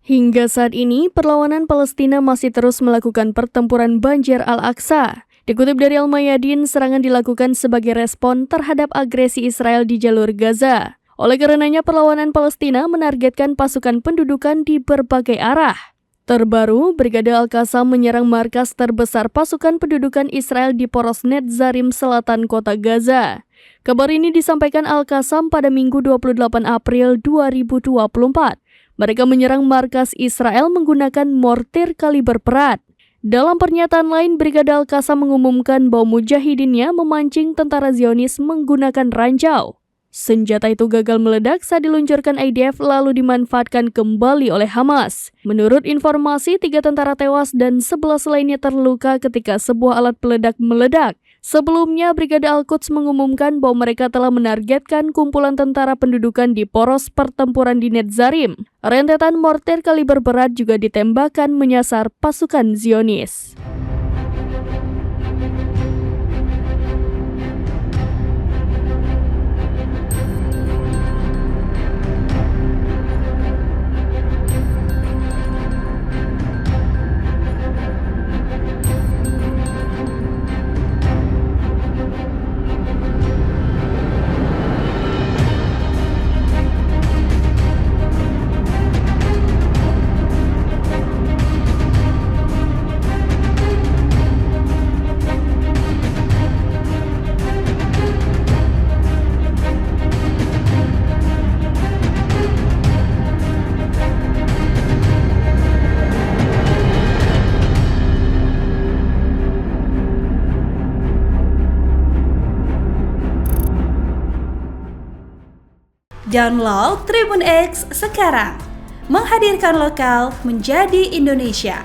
Hingga saat ini, perlawanan Palestina masih terus melakukan pertempuran Banjir Al-Aqsa. Dikutip dari Al-Mayadin, serangan dilakukan sebagai respon terhadap agresi Israel di jalur Gaza. Oleh karenanya, perlawanan Palestina menargetkan pasukan pendudukan di berbagai arah. Terbaru, Brigade Al-Qassam menyerang markas terbesar pasukan pendudukan Israel di poros Netzarim selatan kota Gaza. Kabar ini disampaikan Al-Qassam pada Minggu 28 April 2024. Mereka menyerang markas Israel menggunakan mortir kaliber berat. Dalam pernyataan lain, Brigade Al-Qassam mengumumkan bahwa mujahidinnya memancing tentara Zionis menggunakan ranjau. Senjata itu gagal meledak saat diluncurkan IDF lalu dimanfaatkan kembali oleh Hamas. Menurut informasi, 3 tentara tewas dan 11 lainnya terluka ketika sebuah alat peledak meledak. Sebelumnya, Brigade Al-Quds mengumumkan bahwa mereka telah menargetkan kumpulan tentara pendudukan di poros pertempuran di Netzarim. Rentetan mortir kaliber berat juga ditembakkan menyasar pasukan Zionis. Download Tribun X sekarang, menghadirkan lokal menjadi Indonesia.